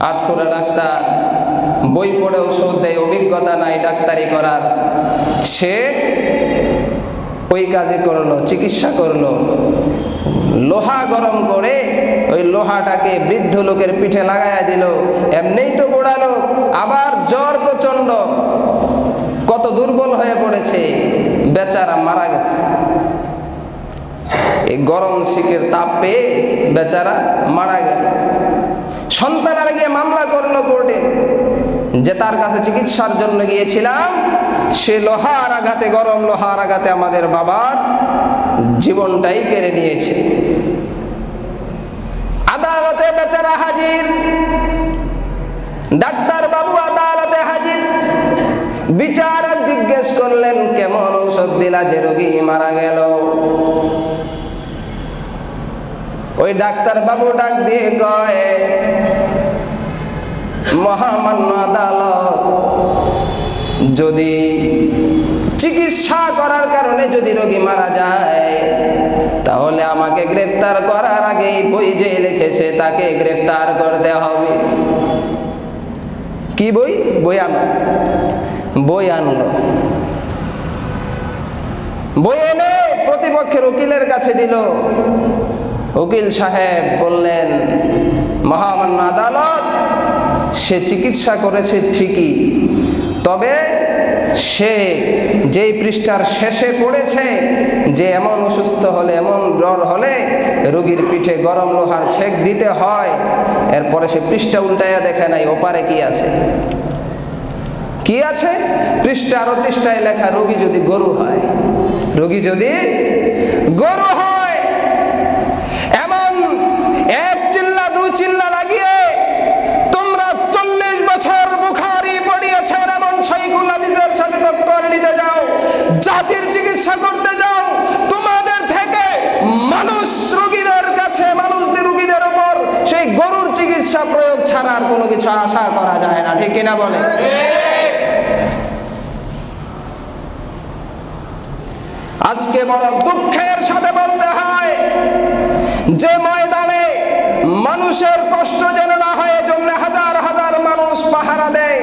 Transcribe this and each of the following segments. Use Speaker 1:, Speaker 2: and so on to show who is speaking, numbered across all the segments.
Speaker 1: আটখোরা doctor, বই পড়ে ওষুধ দেয়, অভিজ্ঞতা নাই ডাক্তারি করার, সে ওই কাজে করলো, চিকিৎসা করলো। লোহা গরম করে ওই লোহাটাকে বৃদ্ধ লোকের পিঠে লাগাইয়া দিল, এমনিই তো গোড়ালো, আবার জ্বর প্রচন্ড, কত দুর্বল হয়ে পড়েছে, বেচারা মারা গেছে। এই গরম শীতের তাপ পেয়ে বেচারা মারা গেল। সন্তানের গিয়ে মামলা করলো কোর্টে যে তার কাছে চিকিৎসার জন্য গিয়েছিলাম, সে লোহার আঘাতে, গরম লোহার আঘাতে আমাদের বাবার জীবনটাই কেড়ে নিয়েছে। আদালতে বেচারা হাজির, ডাক্তার বাবু আদালতে হাজির। বিচারক জিজ্ঞেস করলেন, কেমন ঔষধ দিলা যে রোগী মারা গেল? ওই ডাক্তার বাবু ডাক দিয়ে কয়, মহামান্য আদালত, যদি চিকিৎসা করার কারণে যদি রোগী মারা যায়, তাহলে আমাকে গ্রেফতার করার আগেই বই যে লিখেছে তাকে গ্রেফতার করতে হবে। কি বই? বই আনো। বই আনলো, বই এনে প্রতিপক্ষের উকিলের কাছে দিল। উকিল সাহেব বললেন, মহামান্য আদালত, সে চিকিৎসা করেছে ঠিকই, তবে সে যেই পৃষ্ঠার শেষে পড়েছে যে এমন অসুস্থ হলে, এমন জ্বর হলে রোগীর পিঠে গরম লোহার ছেক দিতে হয়, এরপরে সে পৃষ্ঠা উল্টাইয়া দেখে নাই ওপারে কি আছে। কি আছে? পৃষ্ঠা আরো পৃষ্ঠায় লেখা, রোগী যদি গরু হয়, রোগী যদি গরু হয়। এমন এক চিল্লা দু চিল্লা লাগিয়ে তোমরা 40 বছর বুখারী পড়িয়েছেন এমন শাইখুল হাদিসের সাথে টক্কর নিতে যাও, জাতির চিকিৎসা করতে যাও, তোমাদের থেকে মানুষ রোগীদের কাছে, মানুষদের রোগীদের উপর সেই গরুর চিকিৎসা প্রয়োগ ছাড়া আর কোনো কিছু আশা করা যায় না। ঠিক কিনা বলে? আজকে বড় দুঃখের সাথে বলতে হয়, যে ময়দানে মানুষের কষ্ট যেন না হয় এজন্য হাজার হাজার মানুষ পাহারা দেয়,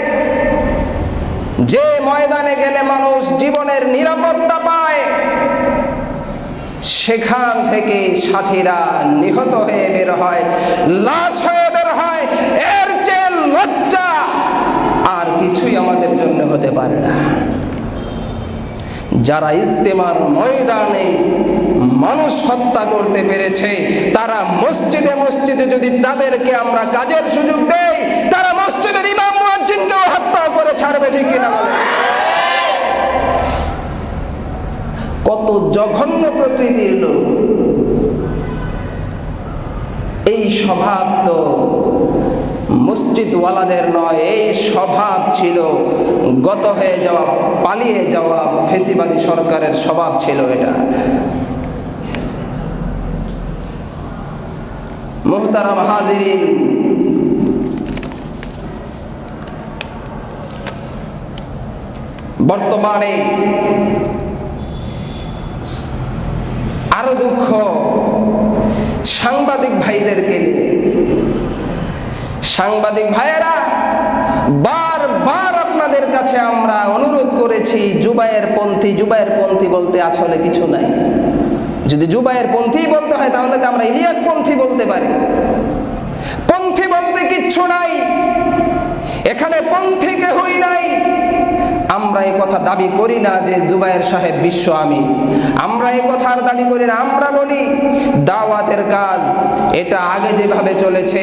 Speaker 1: যে ময়দানে গেলে মানুষ জীবনের নিরাপত্তা পায়, সেখান থেকে সাথীরা নিহত হয়ে বের হয়, লাশ হয়ে বের হয়, এর চেয়ে লজ্জা আর কিছুই আমাদের জন্য হতে পারে না। যারা ইজতেমার ময়দানে মানুষ হত্যা করতে পেরেছে, তারা মসজিদে মসজিদে যদি তাদেরকে আমরা কাজের সুযোগ দেই, তারা মসজিদের ইমাম মুয়াজ্জিনকেও হত্যা করে ছাড়বে। ঠিক কিনা বলে? কত জঘন্য প্রকৃতির লোক! এই স্বভাব তো মসজিদওয়ালাদের নয়, এই স্বভাব ছিল গত হয়ে যাওয়া, পালিয়ে যাওয়া ফেসিবাদী সরকারের স্বভাব ছিল এটা। মুহতারাম হাজিরিন, বর্তমানে আরো দুঃখ সাংবাদিক ভাইদেরকে নিয়ে। সাংবাদিক ভাইয়েরা, বারবার আপনাদের কাছে আমরা অনুরোধ করেছি, জুবায়ের পন্থী, জুবায়ের পন্থী বলতে আসলে কিছু নাই। যদি জুবায়ের পন্থী বলতে হয় তাহলে তো আমরা ইলিয়াস পন্থী বলতে পারি। পন্থী বলতে কিচ্ছু নাই, এখানে পন্থী কেহই নাই। আমরা এই কথা দাবি করি না যে জুবায়ের সাহেব বিশ্ব আমির, আমরা এই কথার দাবি করি না। আমরা বলি দাওয়াতের কাজ এটা আগে যেভাবে চলেছে,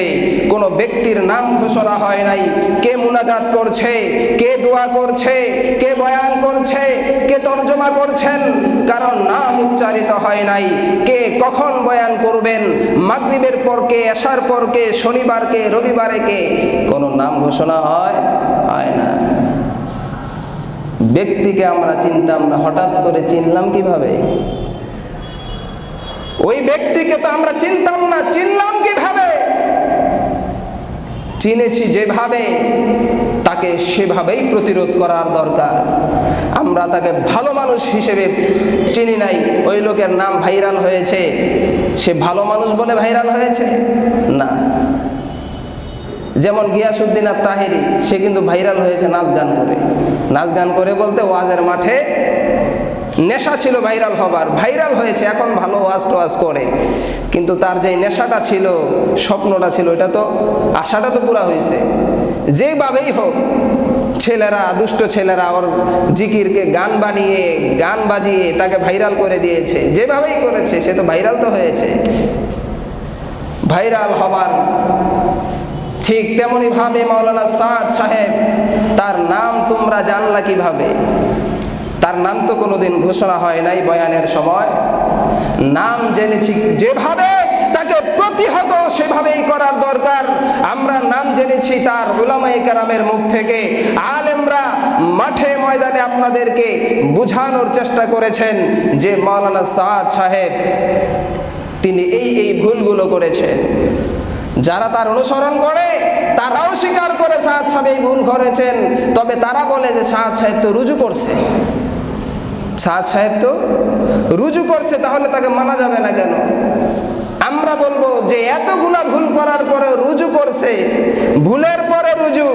Speaker 1: কোনো ব্যক্তির নাম ঘোষণা হয় নাই, কে মুনাজাত করছে, কে দোয়া করছে, কে বয়ান করছে, কে তরজমা করছেন, কারণ নাম উচ্চারিত হয় নাই। কে কখন বয়ান করবেন, মাগরিবের পর কে, এশার পর কে, শনিবার কে, রবিবারে কে, কোনো নাম ঘোষণা হয় না। ব্যক্তিকে আমরা চিনতাম না, হঠাৎ করে চিনলাম কিভাবে? ওই ব্যক্তিকে তো আমরা চিনতাম না, চিনলাম কিভাবে? চিনেছি যেভাবে, তাকে সেভাবেই প্রতিরোধ করার দরকার। আমরা তাকে ভালো মানুষ হিসেবে চিনি নাই। ওই লোকের নাম ভাইরাল হয়েছে, সে ভালো মানুষ বলে ভাইরাল হয়েছে না। যেমন গিয়াসউদ্দিন আর তাহেরি, সে কিন্তু ভাইরাল হয়েছে নাচ গান করে। নাচ গান করে বলতে ওয়াজের মাঠে নেশা ছিল ভাইরাল হবার, ভাইরাল হয়েছে, এখন ভালো ওয়াজ টোয়াজ করে, কিন্তু তার যে নেশাটা ছিল, স্বপ্নটা ছিল, এটা তো আশাটা তো পুরা হয়েছে। যেভাবেই হোক ছেলেরা, দুষ্ট ছেলেরা ওর জিকিরকে গান বানিয়ে, গান বাজিয়ে তাকে ভাইরাল করে দিয়েছে। যেভাবেই করেছে সে তো ভাইরাল তো হয়েছে। ভাইরাল হবার ঠিক তেমনি ভাবে মাওলানা সাদ সাহেব, তার নাম তোমরা জানলা কিভাবে? তার নাম তো কোনোদিন ঘোষণা হয় নাই বয়ানের সময়। নাম জেনেছি যেভাবে, তাকে প্রতিহত সেভাবেই করার দরকার। আমরা নাম জেনেছি তার উলামায়ে কেরামের মুখ থেকে। আলেমরা মাঠে ময়দানে আপনাদেরকে বুঝানোর চেষ্টা করেছেন যে মাওলানা সাদ সাহেব তিনি এই ভুলগুলো করেছেন। যারা তার অনুসরণ করে তারাও স্বীকার করে সাদ সাহেব এই ভুল করেছেন, তবে তারা বলে যে সাদ সাহেব তো রুজু করছে। সাদ সাহেব তো রুজু করছে, তাহলে তাকে মানা যাবে না কেন? আমরা বলবো যে এতগুলা ভুল করার পরে রুজু করছে, ভুলের পরে রুজু,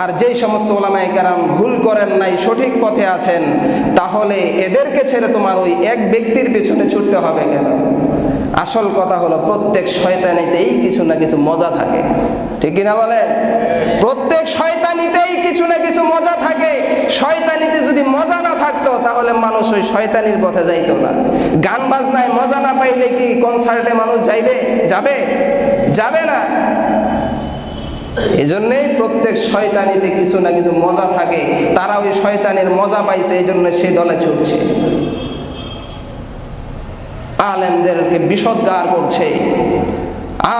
Speaker 1: আর যেই সমস্ত উলামায়ে কেরাম ভুল করেন নাই, সঠিক পথে আছেন, তাহলে এদেরকে ছেড়ে তোমার ওই এক ব্যক্তির পেছনে ছুটতে হবে কেন? আসল কথা হলো প্রত্যেক শয়তানিতেই কিছু না কিছু মজা থাকে, ঠিক কিনা বলেন? প্রত্যেক শয়তানিতেই কিছু না কিছু মজা থাকে। শয়তানিতে যদি মজা না থাকতো তাহলে মানুষ ওই শয়তানির পথে যাইতো না। গান বাজনায় মজা না পাইলে কি কনসার্টে মানুষ যাবে না। এজন্যই প্রত্যেক শয়তানিতে কিছু না কিছু মজা থাকে। তারা ওই শয়তানের মজা পাইছে, এই জন্য সে দলে ছুটছে, আলেমদেরকে বিষোদ্গার করছে,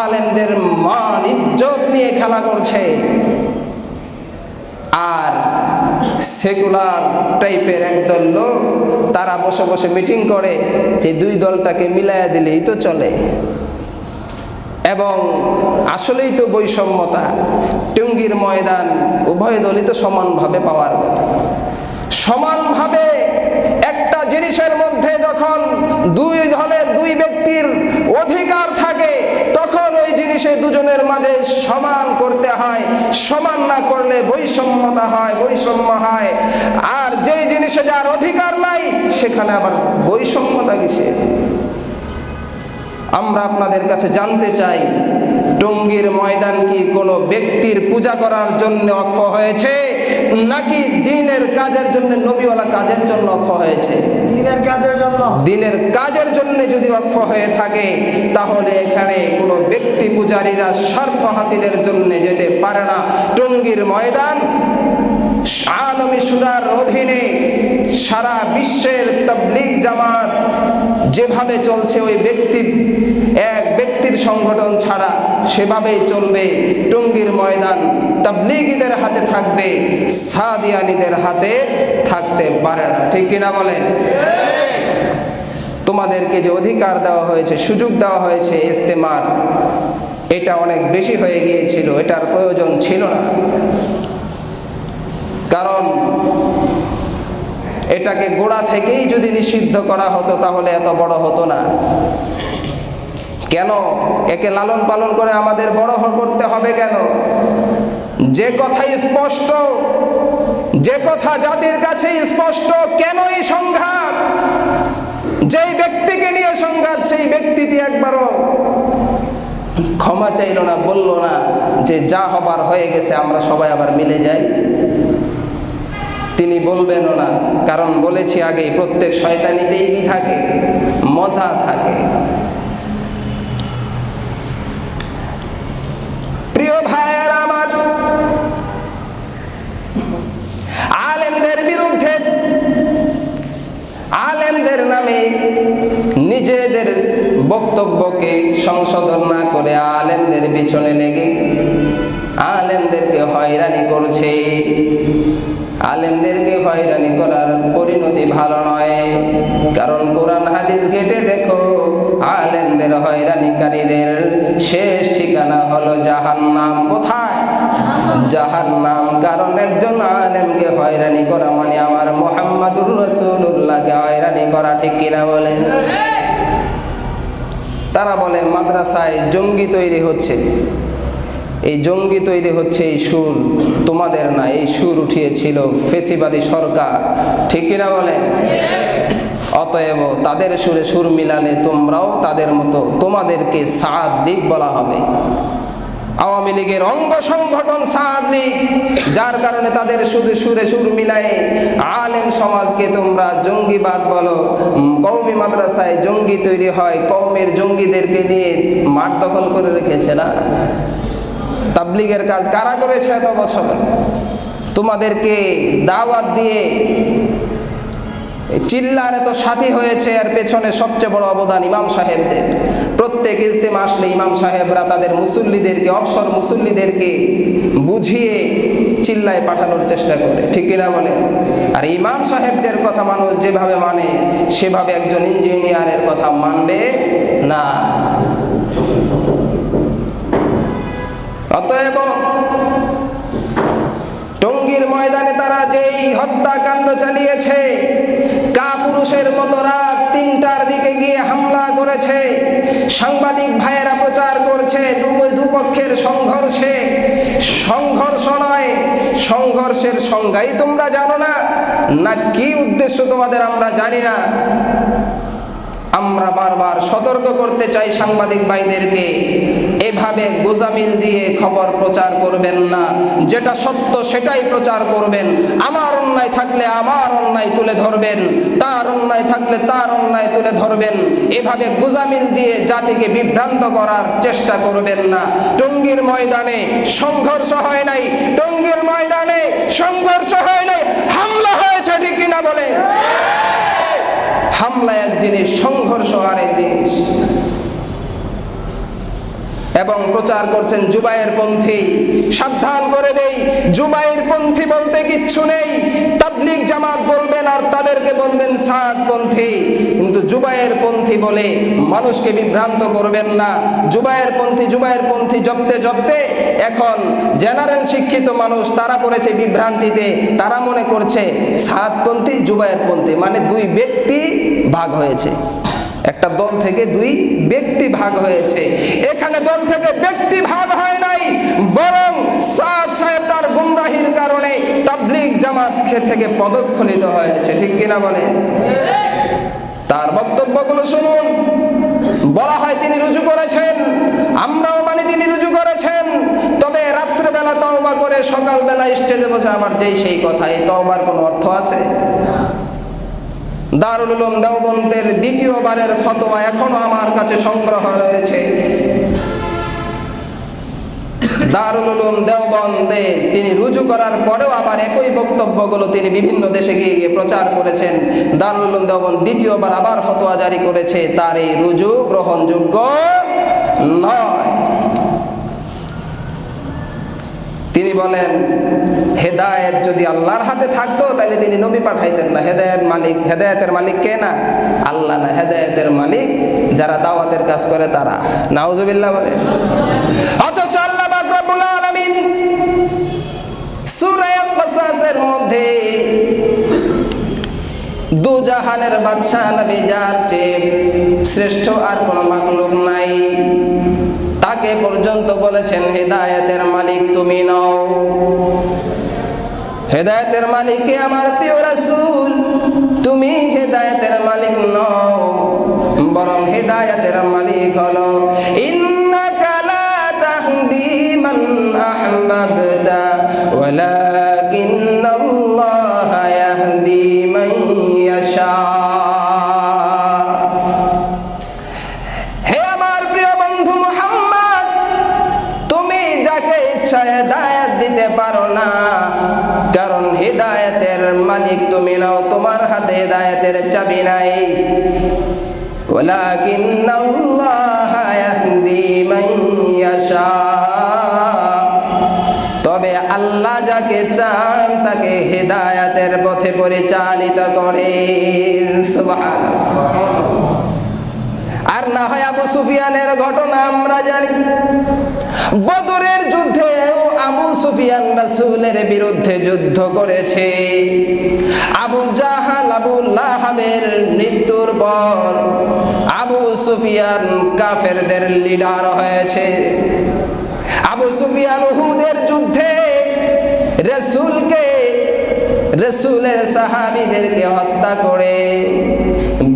Speaker 1: আলেমদের মান ইজ্জত নিয়ে খেলা করছে। আর সেকুলার টাইপের একদল লোক, তারা বসে বসে মিটিং করে যে দুই দলটাকে মিলাইয়া দিলেই তো চলে। এবং আসলেই তো বৈষম্যতা, টঙ্গীর ময়দান উভয় দলই তো সমানভাবে পাওয়ার কথা। সমানভাবে একটা জিনিসের মধ্যে যখন দুই দলের দুই ব্যক্তির অধিকার থাকে, তখন ওই জিনিসে দুজনের মাঝে সমান করতে হয়। সমান না করলে বৈষম্যতা হয়, বৈষম্য হয়। আর যেই জিনিসে যার অধিকার নাই, সেখানে আবার বৈষম্যতা কিসের? আমরা আপনাদের কাছে জানতে চাই, টঙ্গীর ময়দান কি কোনো ব্যক্তির পূজা করার জন্য ওয়াকফ হয়েছে, নাকি দ্বীনের কাজের জন্য, নবীওয়ালা কাজের জন্য ওয়াকফ হয়েছে?
Speaker 2: দ্বীনের কাজের জন্য।
Speaker 1: দ্বীনের কাজের জন্য যদি ওয়াকফ হয়ে থাকে, তাহলে এখানে কোনো ব্যক্তি পূজারীরা স্বার্থ হাসিলের জন্য যেতে পারে না। টঙ্গীর ময়দান আলমী শুরার অধীনে সারা বিশ্বের তাবলীগ জামাত যেভাবে চলছে, ওই এক ব্যক্তির সংগঠন ছাড়া সেভাবেই চলবে। টঙ্গীর ময়দান তাবলীগীদের হাতে থাকবে, সাদিয়ানীদের হাতে থাকতে পারে না, ঠিক কিনা বলেন? তোমাদেরকে যে অধিকার দেওয়া হয়েছে, সুযোগ দেওয়া হয়েছে ইস্তেমার, এটা অনেক বেশি হয়ে গিয়েছিল, এটার প্রয়োজন ছিল না। কারণ এটাকে গোড়া থেকেই যদি নিষিদ্ধ করা হতো তাহলে এত বড় হতো না। কেন একে লালন পালন করে আমাদের বড় করতে হবে কেন? যে কথা স্পষ্ট, যে কথা জাতির কাছে স্পষ্ট, কেন এই সংঘাত? যেই ব্যক্তিকে নিয়ে সংঘাত, সেই ব্যক্তিটি একবারও ক্ষমা চাইল না, বলল না যে যা হবার হয়ে গেছে, আমরা সবাই আবার মিলে যাই। তিনি বলবেনও না, কারণ বলেছি আগেই, প্রত্যেক শয়তানিতেই কি থাকে? মজা থাকে। প্রিয় ভাইয়েরা আমার, আলেমদের বিরুদ্ধে, আলেমদের নামে নিজেদের বক্তব্যকে সংশোধন না করে আলেমদের পিছনে লেগে আলেমদেরকে হয়রানি করছে। আলেমদেরকে হয়রানি করার পরিণতি ভালো নয়। কারণ কোরআন হাদিস ঘেটে দেখো, আলেমদের হয়রানিকারীদের শেষ ঠিকানা হলো জাহান্নাম। কোথায়? জাহান্নাম। কারণ একজন আলেমকে হয়রানি করা মানে আমার মুহাম্মাদুর রাসূলুল্লাহকে হয়রানি করা, ঠিক কিনা বলেন? তারা বলে মাদ্রাসায় জঙ্গি তৈরি হচ্ছে, এই জঙ্গি তৈরি হচ্ছে এই সুর তোমাদের না, এই সুর উঠিয়েছিল ফেসিবাদী সরকার, ঠিক কিনা বলে? অতএব তাদের সুরে সুর মিলালে তোমরাও তাদের মতো, তোমাদেরকে সাদ লীগ বলা হবে। আওয়ামী লীগের অঙ্গ সংগঠন সাদ লীগ, যার কারণে তাদের শুধু সুরে সুর মিলায় আলেম সমাজকে তোমরা জঙ্গিবাদ বলো। কওমি মাদ্রাসায় জঙ্গি তৈরি হয়, কওমের জঙ্গিদেরকে নিয়ে মাঠ দখল করে রেখেছে না? তাবলীগের কাজ কারা করেছে এত বছর? তোমাদেরকে দাওয়াত দিয়ে চিল্লার এত সাথী হয়েছে, এর পেছনে সবচেয়ে বড় অবদান ইমাম সাহেবদের। প্রত্যেক ইজতেমা আসলে ইমাম সাহেবরা তাদের মুসল্লিদেরকে, অবসর মুসল্লিদেরকে বুঝিয়ে চিল্লায় পাঠানোর চেষ্টা করে, ঠিক কিনা বলে? আর ইমাম সাহেবদের কথা মানুষ যেভাবে মানে সেভাবে একজন ইঞ্জিনিয়ারের কথা মানবে না। অতএব টঙ্গীর ময়দানে তারা যেই হত্যাকাণ্ড চালিয়েছে, কাপুরুষের মতো রাত ৩টার দিকে গিয়ে হামলা করেছে, সাংবাদিক ভাইয়েরা প্রচার করছে দুপক্ষের সংঘর্ষে। সংঘর্ষ নয়, সংঘর্ষের সংজ্ঞাই তোমরা জানো না, না কি উদ্দেশ্য তোমাদের আমরা জানি না। আমরা বারবার সতর্ক করতে চাই সাংবাদিক ভাইদেরকে, এভাবে গোজামিল দিয়ে খবর প্রচার করবেন না, যেটা সত্য সেটাই প্রচার করবেন। আমার অন্যায় থাকলে আমার অন্যায় তুলে ধরবেন, তার অন্যায় থাকলে তার অন্যায় তুলে ধরবেন। এভাবে গোজামিল দিয়ে জাতিকে বিভ্রান্ত করার চেষ্টা করবেন না। টঙ্গীর ময়দানে সংঘর্ষ হয় নাই, টঙ্গীর ময়দানে সংঘর্ষ হয় নাই, হামলা হয়েছে, ঠিক কিনা বলে? হামলা এক জিনিস, সংঘর্ষ আরেক জিনিস। এবং প্রচার করছেন জুবায়ের পন্থী। সাবধান করে দেই, জুবায়ের পন্থী বলতে কিচ্ছু নেই। তাবলীগ জামাত বলবেন আর তাদেরকে বলবেন সাদ পন্থী, কিন্তু জুবায়ের পন্থী বলে মানুষকে বিভ্রান্ত করবেন না। জুবায়ের পন্থী জপতে জপতে এখন জেনারেল শিক্ষিত মানুষ তারা পড়েছে বিভ্রান্তিতে। তারা মনে করছে সাদ পন্থী জুবায়ের পন্থী মানে দুই ব্যক্তি ভাগ হয়েছে, একটা দল থেকে দুই ব্যক্তি ভাগ হয়েছে। এখানে দল থেকে ব্যক্তি ভাগ হয় নাই, বরং সাদ সাহেব তার গুমরাহির কারণে তাবলীগ জামাত থেকে পদস্খলিত হয়েছে, ঠিক কিনা বলে? তার বক্তব্যগুলো শুনুন। বলা হয় তিনি রুজু করেছেন, আমরাও মানি তিনি রুজু করেছেন, তবে রাত্রেবেলা তওবা করে সকালবেলা স্টেজে বসে আবার যেই সেই কথা, এই তওবার কোনো অর্থ আছে? দারুল উলুম দেওবন্দের দ্বিতীয়বারের ফতোয়া এখনো আমার কাছে সংগ্রহ রয়েছে। দারুল উলুম দেওবন্দে তিনি রুজু করার পরেও আবার একই বক্তব্যগুলো তিনি বিভিন্ন দেশে গিয়ে গিয়ে প্রচার করেছেন। দারুল উলুম দেওবন্দ দ্বিতীয়বার আবার ফতোয়া জারি করেছে, তার এই রুজু গ্রহণযোগ্য নয়। তিনি বলেন হেদায়েত যদি আল্লাহর হাতে থাকতো তাহলে তিনি নবী পাঠাইতেন না। হেদায়েতের মালিক কে? না আল্লাহ, না হেদায়েতের মালিক যারা দাওয়াতের কাজ করে তারা। নাউজুবিল্লাহ বলে। অথচ আল্লাহ পাক রব্বুল আলামিন সূরা কাসাসের মধ্যে দু জাহানের বাদশা নবী যার চেয়ে শ্রেষ্ঠ আর কোনো মাখলুক নাই, তাকে পর্যন্ত বলেছেন হেদায়েতের মালিক তুমি নও। হেদায়েতের মালিক কে? আমার প্রিয় রাসূল, তুমি হেদায়েতের মালিক নও, বরং হেদায়েতের মালিক হলো ইন্নাকা লা তাহদি মান আহবাবতা ওয়ালাকিন্নাল্লাহা ইয়াহদি মান ইয়াশা। হে আমার প্রিয় বন্ধু মুহাম্মদ, তুমি যাকে ইচ্ছা হেদায়েত দিতে পারো না, কারণ হেদায়েতের মালিক তুমি নও, তোমার হাতে হেদায়েতের চাবি নাই। ওয়ালাকিন্নাল্লাহা ইয়াহদি মান ইয়াশা, তবে আল্লাহ যাকে চান তাকে হেদায়েতের পথে পরিচালিত করেন। সুবহানাল্লাহ। আর না হয় আবু সুফিয়ানের ঘটনা আমরা জানি। বদরের যুদ্ধে আবু সুফিয়ান রাসূলের বিরুদ্ধে যুদ্ধ করেছে। আবু জাহাল, আবু লাহাবের মৃত্যুর পর আবু সুফিয়ান কাফেরদের লিডার হয়েছে। আবু সুফিয়ান উহুদের যুদ্ধে রাসূলের সাহাবীদেরকে হত্যা করে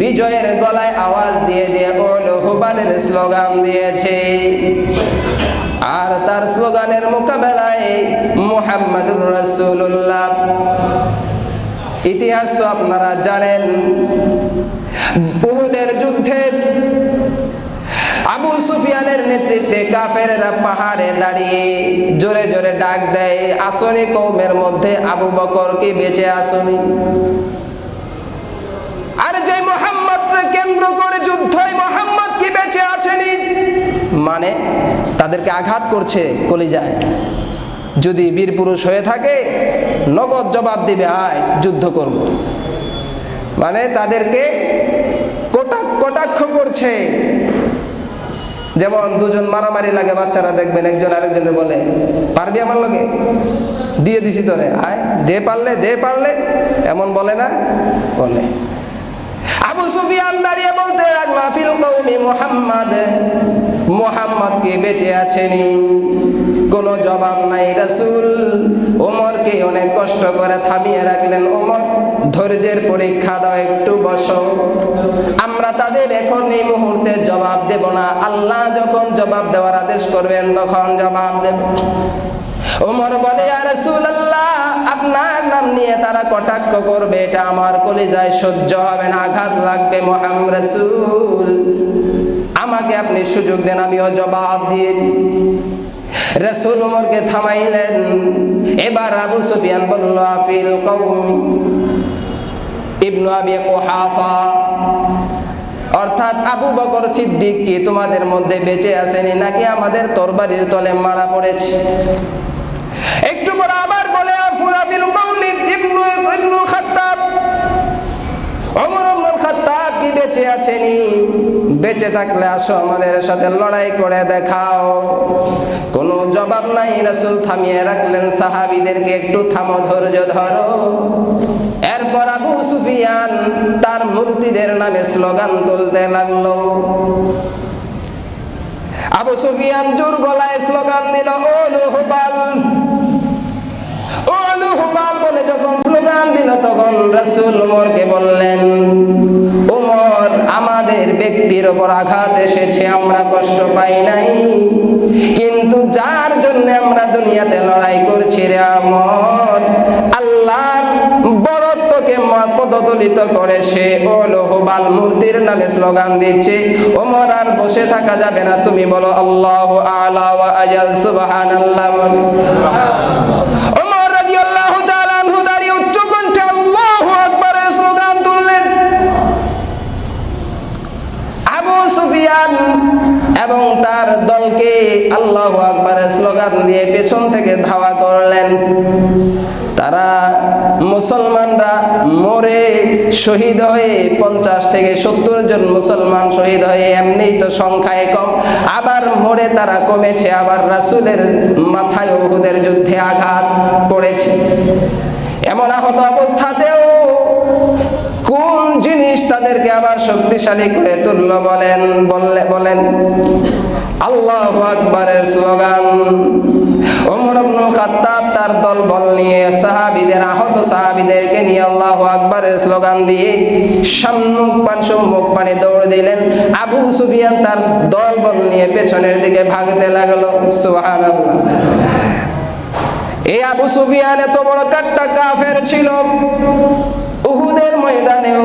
Speaker 1: বিজয়ের গলায় আওয়াজ দিয়ে দিয়ে উল হুবালের স্লোগান দিয়েছে। আর তার স্লোগানের মোকাবেলায় মুহাম্মাদুর রাসূলুল্লাহ। ইতিহাস তো আপনারা জানেন, উহুদের যুদ্ধে আবু সুফিয়ানের নেতৃত্বে কাফেররা পাহাড়ে দাঁড়িয়ে জোরে জোরে ডাক দেয়, আসনি কওমের মধ্যে আবু বকর কি বেঁচে আসনি? আর যে মুহাম্মদকে কেন্দ্র করে যুদ্ধই মুহাম্মদ কি বেঁচে আছেনি, মানে তাদেরকে আঘাত করছে কলিজায়। যদি বীর পুরুষ হয়ে থাকে নগদ জবাব দিবে, আয় যুদ্ধ করব। মানে তাদেরকে কটাক্ষ করছে। যেমন দুজন মারামারি লাগে, বাচ্চারা দেখবেন একজন আরেকজনের বলে, পারবি আমার লগে? দিয়ে দিছি তোরে, আয় দে পারলে, এমন বলে না? বলে। আবু সুফিয়ান দাঁড়িয়ে বলতে লাগলো, ফিল কওমি মুহাম্মদ কি বেঁচে আছেনি? কোনো জবাব নাই। রাসূল ওমরকে অনেক কষ্ট করে থামিয়ে রাখলেন। ওমর, ধৈর্যের পরীক্ষা দাও, একটু বসো। আমরা তাদের এখন এই মুহূর্তে জবাব দেব না, আল্লাহ যখন জবাব দেওয়ার আদেশ করবেন তখন জবাব দেব। ওমর বলে, ইয়া রাসূলুল্লাহ, আপনার নাম নিয়ে তারা কটাক্ষ করবে, এটা আমার কলিজায় সহ্য হবে না, আঘাত লাগবে। মুহাম্মদ রাসূল, আমাকে আপনি সুযোগ দেন, আমিও জবাব দিয়ে দিই। রাসূল ওমরকে থামাইলেন। এবার আবু সুফিয়ান বলল, আফিল কওম ইবনু আবি কুহাফা, অর্থাৎ আবু বকর সিদ্দিক কি তোমাদের মধ্যে বেঁচে আসেনি, নাকি আমাদের তরবারির তলে মারা পড়েছে? একটু পরে আবার বলে, আফিল কওম ইবনুল খাত্তাব, ওমর ইবনুল খাত্তাব কি বেঁচে আছেনি? বেঁচে থাকলে আসো আমাদের সাথে লড়াই করে দেখাও। কোনো জবাব নাই। রাসূল থামিয়ে রাখলেন সাহাবীদেরকে, একটু থামো, ধৈর্য ধরো। এরপর আবু সুফিয়ান তার মূর্তিদের নামে স্লোগান তুলতে লাগলো। আবু সুফিয়ান জোর গলায় স্লোগান দিল, উল হুবাল, উল হুবাল বলে যখন স্লোগান দিল, তখন রাসূল ওমরকে বললেন, ওমর, আমাদের ব্যক্তির ওপর আঘাত এসেছে, আমরা কষ্ট পাই নাই, কিন্তু যার জন্য আমরা দুনিয়াতে লড়াই করছি রে ওমর, আল্লাহর বড়ত্বকে পদদলিত করে সে উল হুবাল মূর্তির নামে স্লোগান দিচ্ছে। ওমর, আর বসে থাকা যাবে না, তুমি বলো আল্লাহু আ'লা ওয়া আজাল, সুবহানাল্লাহ। ওমর রাদিয়াল্লাহু তাআলা আনহু দাঁড়িয়ে উচ্চ কণ্ঠে আল্লাহু আকবারের স্লোগান তুললেন। আবু সুফিয়ান এবং তার দলকে আল্লাহু আকবারের স্লোগান দিয়ে পেছন থেকে ধাওয়া করলেন। তারা মুসলমানরা মরে শহীদ হয়ে 50 থেকে 70 জন মুসলমান শহীদ হয়ে, এমনিই তো সংখ্যায় কম, আবার মরে তারা কমেছে, আবার রাসূলের মাথায় উহুদের যুদ্ধে আঘাত পড়েছে। এমন আহত অবস্থাতেও কোন জিনিস তাদেরকে আবার শক্তিশালী করে তুলল বলেন আল্লাহু আকবারের স্লোগান। ওমর ইবনুল খাত্তাব তার দলবল নিয়ে আহত সাহাবীদেরকে নিয়ে আল্লাহু আকবারের স্লোগান দিয়ে সম্মুখ পানে দৌড় দিলেন। আবু সুফিয়ান তার দলবল নিয়ে পেছনের দিকে ভাগতে লাগলো। সুবহানাল্লাহ। এই আবু সুফিয়ান এত বড় কাট্টা কাফের ছিল, উহুদের ময়দানেও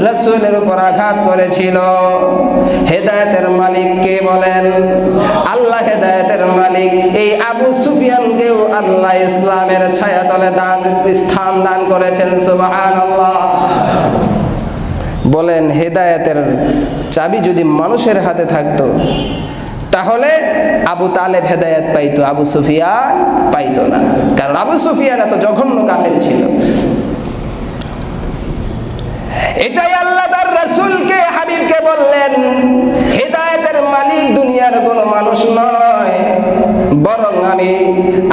Speaker 1: রাসূলের উপর আঘাত করেছিল। হেদায়েতের মালিক কে বলেন? আল্লাহ হেদায়েতের মালিক। এই আবু সুফিয়ানকেও আল্লাহ ইসলামের ছায়াতলে স্থান দান করেছেন। সুবহানাল্লাহ। বলেন, হেদায়েতের চাবি যদি মানুষের হাতে থাকতো তাহলে আবু তালেব হেদায়েত পাইতো, আবু সুফিয়ান পাইতো না। কারণ আবু সুফিয়ান এত জঘন্য কাফের ছিল। এটাই আল্লাহ তার রাসূলকে, হাবিবকে বললেন, হেদায়েতের মালিক দুনিয়ার কোনো মানুষ নয়, বরং আমি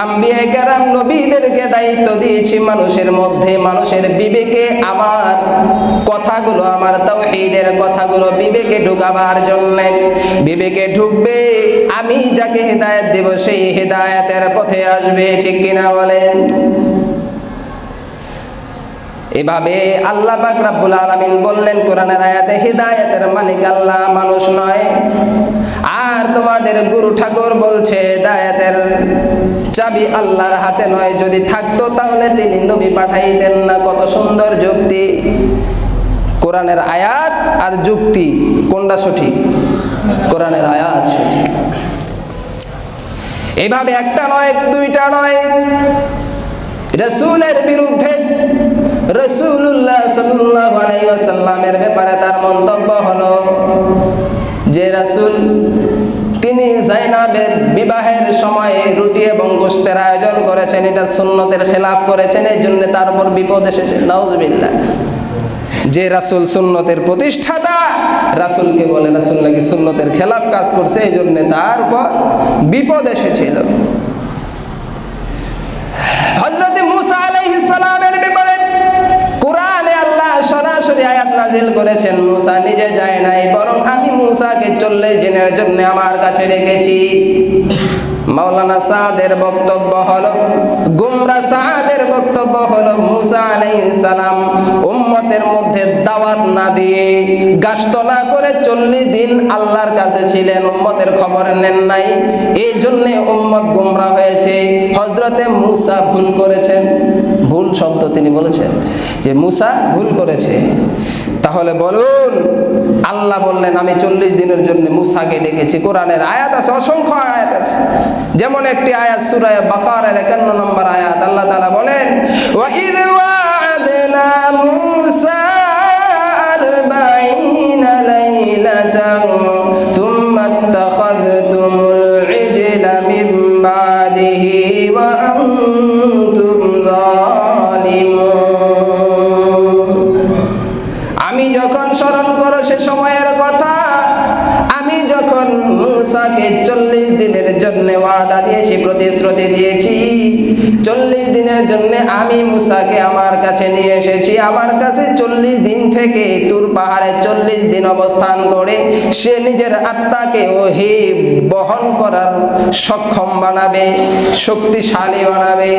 Speaker 1: আম্বিয়া কেরাম নবীদেরকে দায়িত্ব দিয়েছি মানুষের মধ্যে, মানুষের বিবেকে আমার কথাগুলো, আমার তাওহীদের কথাগুলো বিবেকে ঢুকাবার জন্য। বিবেকে ঢুকবে, আমি যাকে হেদায়েত দেব সেই হেদায়েতের পথে আসবে। ঠিক কিনা বলেন? এভাবে আল্লাহ পাক রব্বুল আলামিন বললেন কোরআনের আয়াতে, হিদায়াতের মালিক আল্লাহ, মানুষ নয়। আর তোমাদের গুরু ঠাকুর বলছে হিদায়াতের চাবি আল্লাহর হাতে নয়, যদি থাকতো তাহলে তিনি নবী পাঠাইতেন না। কত সুন্দর যুক্তি! কোরআনের আয়াত আর যুক্তি কোনটা সঠিক? কোরআনের আয়াত সঠিক। এইভাবে একটা নয়, দুইটা নয়, রাসূলের বিরুদ্ধে, রাসূলুল্লাহ সাল্লাল্লাহু আলাইহি ওয়াসাল্লামের ব্যাপারে তার মন্তব্য হলো যে রাসূল তিনি যায়নাবের বিবাহের সময়ে রুটি এবং গোশতের আয়োজন করেছেন, এটা সুন্নতের খেলাফ করেছেন, এই জন্য তার উপর বিপদ এসেছে। নাউজুবিল্লাহ। যে রাসূল সুন্নতের প্রতিষ্ঠাতা, রাসূলকে বলে রাসূল নাকি সুন্নতের খেলাফ কাজ করছে, এই জন্য তার উপর বিপদ এসেছিল। হযরত মূসা আলাইহিস সালামের ব্যাপারে কোরআনে আল্লাহ সরাসরি আয়াত নাযিল করেছেন, মূসা নিজে যায় নাই, বরং আমি মূসাকে 40 দিনের জন্য আমার কাছে রেখেছি। মাওলানা সাদের বক্তব্য হলো, গুমরা সাদের বক্তব্য হলো, মূসা আলাইহিস সালাম উম্মতের মধ্যে দাওয়াত না দিয়ে, গাস্ত না করে 40 দিন আল্লাহর কাছে ছিলেন, উম্মতের খবর নেন নাই, এই জন্য উম্মত গুমরা হয়েছে। হযরতে মূসা ভুল করেছেন, ভুল শব্দ তিনি বলেছেন যে মূসা ভুল করেছে। তাহলে বলুন, আল্লাহ বললেন আমি 40 দিনের জন্য মূসাকে ডেকেছি। কোরআনের আয়াত আছে, অসংখ্য আয়াত আছে। যেমন একটি আয়াত সূরা বাকারার 51 নম্বর আয়াত, আল্লাহ তাআলা বলেন, ওয়া ইয ওয়া'আদনা মূসা 40 লাইলাতান সুম্মা ইত্তাখাযতুমুল ইজলা মিন বাদিহি ওয়া আনতুম যালিমুন। আমি যখন স্মরণ করো সে সময়ের কথা, আমি যখন মূসাকে 40 দিনের জন্য ওয়াদা দিয়েছি, প্রতিশ্রুতি দিয়েছি, 40 দিনের জন্য আমি মূসাকে আমার কাছে নিয়ে এসেছি। আমার কাছে 40 দিন থেকে তুর পাহাড়ে 40 দিন অবস্থান করে সে নিজের আত্মাকে ওহী বহন করার সক্ষম বানাবে, শক্তিশালী বানাবে।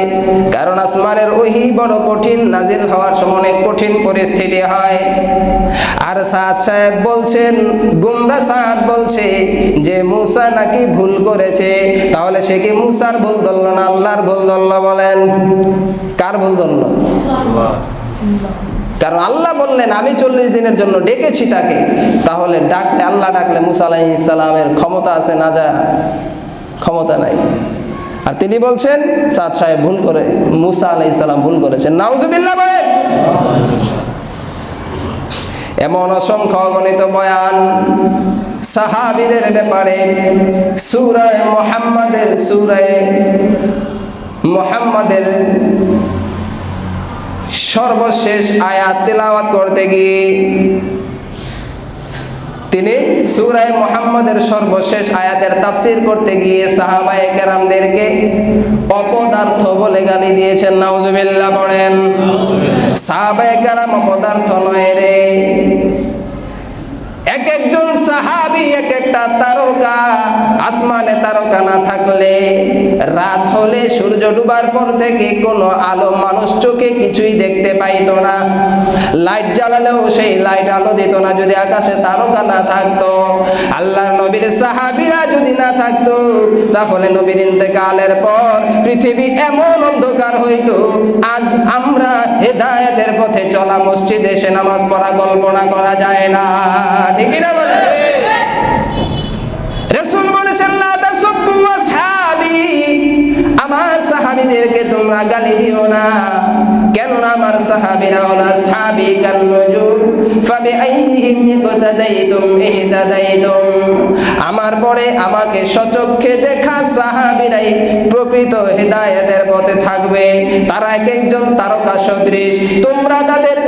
Speaker 1: কারণ আসমানের ওহী বড় কঠিন, নাজিল হওয়ার সময় অনেক কঠিন পরিস্থিতি হয়। আর সাদ সাহেব বলছেন, গুমরা সাদ বলছে যে মূসা নাকি ভুল করেছে। তাহলে সে কি মূসার ভুল ধরল না আল্লাহর ভুল ধরল? বলেন, কার ভুল ধরল? কারণ আল্লাহ বললেন আমি 40 দিনের জন্য ডেকেছি তাকে। তাহলে ডাকলে, আল্লাহ ডাকলে মূসা আলাইহিস সালামের ক্ষমতা আছে না? যা ক্ষমতা নাই। আর তিনি বলছেন সাদ সাহেব ভুল করে, মূসা আলাইহিস সালাম ভুল করেছেন। নাউজুবিল্লাহ বলেন। এমন অসংখ্য অগণিত বয়ান সাহাবীদের ব্যাপারে সূরা মুহাম্মাদের সর্বশেষ আয়াত তেলাওয়াত করতে গিয়ে তিনি সূরা মুহাম্মাদের সর্বশেষ আয়াতের তাফসীর করতে গিয়ে সাহাবায়ে কেরামদেরকে অপদার্থ বলে গালি দিয়েছেন। নাউজুবিল্লাহ পড়েন। সাহাবায়ে কেরাম অপদার্থ নয় রে, এক একজন সাহাবী এক একটা তারকা। আসমানে তারকা না থাকলে, রাত হলে সূর্য ডুবার পর থেকে কোনো আলো মানুষ চোখে কিছুই দেখতে পাইতো না। লাইট জ্বালালেও সেই লাইট আলো দিত না যদি আকাশে তারকা না থাকতো। আল্লাহর নবীর সাহাবীরা যদি না থাকতো, তাহলে নবীর ইন্তেকালের পর পৃথিবী এমন অন্ধকার হইতো, আজ আমরা হেদায়েতের পথে চলা, মসজিদে এসে নামাজ পড়া কল্পনা করা যায় না। ঠিক না বলে? রাসূল বলেছেন লা তাসুব্বু আসহাবি, আমার সাহাবী সাহাবীদেরকে তোমরা গালি দিও না, কেননা আমার সাহাবীরা হলো আসহাবী কান নুজুম ফাবিআইহিম ইকতাদাইতুম ইহতাদাইতুম। আমার পরে আমাকে সচক্ষে দেখা সাহাবীরাই প্রকৃত হেদায়েতের পথে থাকবে। তারা এক একজন তারকা সদৃশ, তোমরা তাদের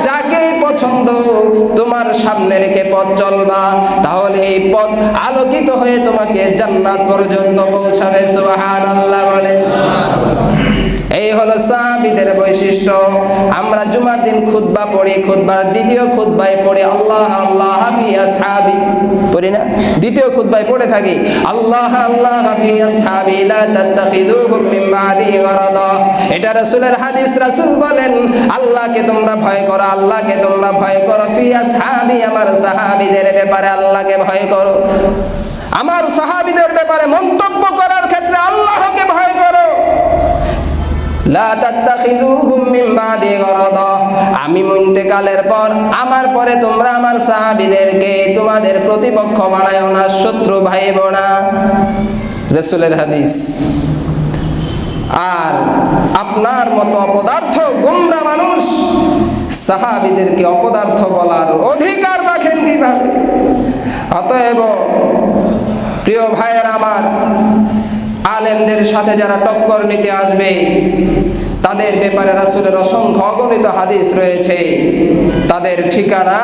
Speaker 1: যাকে পছন্দ তোমার সামনে রেখে পথ চলবা, তাহলে এই পথ আলোকিত হয়ে তোমাকে জান্নাত পর্যন্ত পৌঁছাবে। সুবহানাল্লাহ বলে। এই হলো সাহাবীদের বৈশিষ্ট্য। আমরা জুমার দিন খুতবা পড়ি, খুতবার দ্বিতীয় খুতবায় পড়ি আল্লাহ আল্লাহ ফি আসহাবি, পড়ি না? দ্বিতীয় খুতবায় পড়ে থাকি আল্লাহ আল্লাহ ফি আসহাবি লা তাত্তাখিযুহুম মিন বাদি গারাদা। এটা রাসূলের হাদিস। রাসূল বলেন আল্লাহকে তোমরা ভয় করো, আল্লাহকে তোমরা ভয় করো, ফি আসহাবি আমার সাহাবীদের ব্যাপারে আল্লাহকে ভয় করো। আমার সাহাবীদের ব্যাপারে মন্তব্য করার ক্ষেত্রে আল্লাহকে ভয় করো। লা তাত্তাখিযুহুম মিন বাদি গারাদা, আমি ইন্তেকালের পর আমার পরে তোমরা আমার সাহাবীদেরকে তোমাদের প্রতিপক্ষ বানায়ো না, শত্রু ভাইবো না। রাসূলের হাদিস। আর আপনার মতো অপদার্থ গোমরা মানুষ সাহাবীদেরকে অপদার্থ বলার অধিকার রাখেন কিভাবে? অতএব প্রিয় ভাইয়েরা আমার, আলেমদের সাথে যারা টক্কর নিতে আসবে তাদের ব্যাপারে রাসূলের অসংখ্য অগণিত হাদিস রয়েছে। তাদের ঠিকানা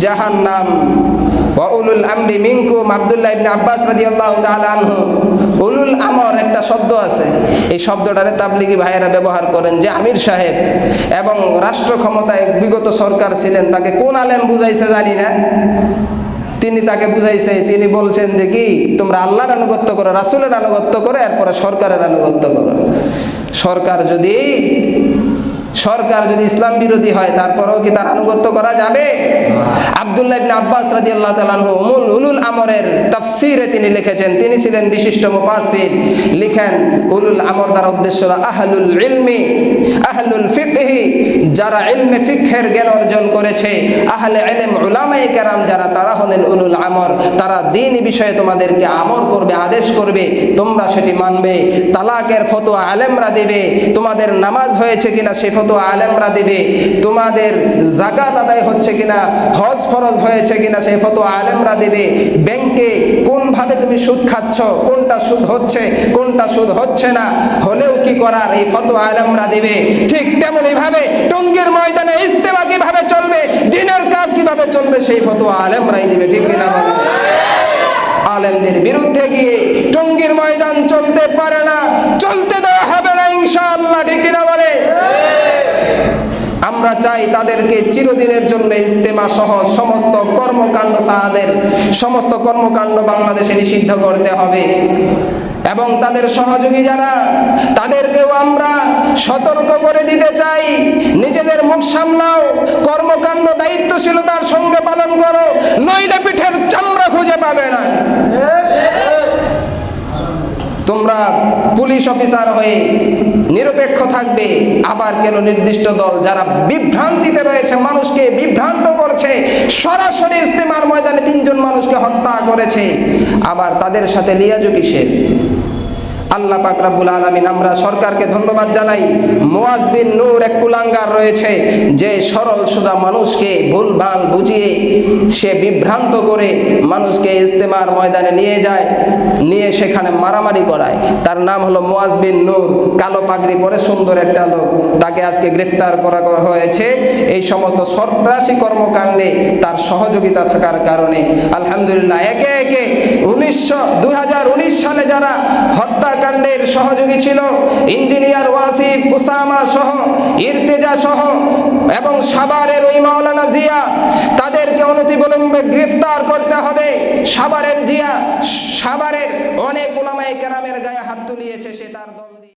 Speaker 1: জাহান্নাম। ওয়া উলুল আমরি মিনকুম, আব্দুল্লাহ ইবনে আব্বাস রাদিয়াল্লাহু তাআলা আনহু। উলুল আমর একটা শব্দ আছে, এই শব্দটারে তাবলিগি ভাইয়েরা ব্যবহার করেন যে আমির সাহেব এবং রাষ্ট্র ক্ষমতায় বিগত সরকার ছিলেন, তাকে কোন আলেম বুঝাইছে জানি না, তিনি তাকে বুঝাইছে, তিনি বলছেন যে কি তোমরা আল্লাহর আনুগত্য করো, রাসূলের আনুগত্য করো, এরপরে সরকারের আনুগত্য করো। সরকার যদি ইসলাম বিরোধী হয় তারপরেও কি তার আনুগত্য করা যাবে? আব্দুল্লাহ ইবনে আব্বাস রাদিয়াল্লাহু তাআলা আনহু উলুল আমরের তাফসীরে তিনি লিখেছেন, তিনি ছিলেন বিশিষ্ট মুফাসসির। লিখেন উলুল আমর দ্বারা উদ্দেশ্য হলো আহলুল ইলমি, আহলুল ফিকহি, যারা ইলমে ফিকহের জ্ঞান অর্জন করেছে, আহলে ইলম উলামায়ে কেরাম যারা, তারা হলেন উলুল আমর। তারা দ্বীনি বিষয়ে তোমাদেরকে আমর করবে, আদেশ করবে, তোমরা সেটি মানবে। তালাকের ফতোয়া আলেমরা দিবে, তোমাদের নামাজ হয়েছে কিনা সে ফতোয়া আলেমরা দিবে, তোমাদের যাকাত আদায় হচ্ছে কিনা, হজ ফরজ হয়েছে কিনা সেই ফতোয়া আলেমরা দিবে। ব্যাংকে কোন ভাবে তুমি সুদ খাচ্ছ, কোনটা সুদ হচ্ছে কোনটা সুদ হচ্ছে না, হলেও কি করার, এই ফতোয়া আলেমরা দিবে। ঠিক তেমনি ভাবে টঙ্গীর ময়দানে ইজতেমা কিভাবে চলবে, দ্বীনের কাজ কিভাবে চলবে, সেই ফতোয়া আলেমরাই দিবে। ঠিক কিনা বলে? আলেমদের বিরুদ্ধে গিয়ে টঙ্গীর ময়দান চলতে পারে না, চলতে দেওয়া হবে না ইনশাআল্লাহ। ঠিক কিনা বলে? আমরা চাই তাদেরকে চিরদিনের জন্য ইজতেমা সহ সমস্ত কর্মকাণ্ড, সাহাদের সমস্ত কর্মকাণ্ড বাংলাদেশে নিষিদ্ধ করতে হবে। এবং তাদের সহযোগী যারা, তাদেরকেও আমরা সতর্ক করে দিতে চাই, নিজেদের মুখ সামলাও, কর্মকাণ্ড দায়িত্বশীলতার সঙ্গে পালন করো, নইলে পিঠের চামড়া খুঁজে পাবে না। তোমরা পুলিশ অফিসার হয়ে নিরপেক্ষ থাকবে, আবার কেন নির্দিষ্ট দল যারা বিভ্রান্তিতে রয়েছে, মানুষকে বিভ্রান্ত করছে, সরাসরি ইজতেমার ময়দানে 3 জন মানুষকে হত্যা করেছে, আবার তাদের সাথে লিয়াজু কিসের? আল্লাহ পাক রব্বুল আলামিন, আমরা সরকারকে ধন্যবাদ জানাই। মুয়াজ বিন নূর এক কুলাঙ্গার রয়েছে, যে সরল সোজা মানুষকে ভুলভাল বুঝিয়ে সে বিভ্রান্ত করে মানুষকে ইজতেমার ময়দানে নিয়ে যায়, নিয়ে সেখানে মারামারি করায়। তার নাম হলো মুয়াজ বিন নূর, কালো পাগড়ি পরে সুন্দর একটা লোক। তাকে আজকে গ্রেফতার করা হয়েছে এই সমস্ত সন্ত্রাসী কর্মকাণ্ডে তার সহযোগিতা থাকার কারণে। আলহামদুলিল্লাহ, একে একে 2019 সালে যারা হত্যাকাণ্ডের সহযোগী ছিল, ইঞ্জিনিয়ার ওয়াসিফ, উসামা সহ, ইরতেজা সহ এবং সাভারের ওই মাওলানা জিয়া, তাদেরকে অনতিবিলম্বে গ্রেফতার করতে হবে। সাভারের জিয়া, সাভারের অনেক উলামায়ে কেরামের গায়ে হাত তুলিয়েছে সে।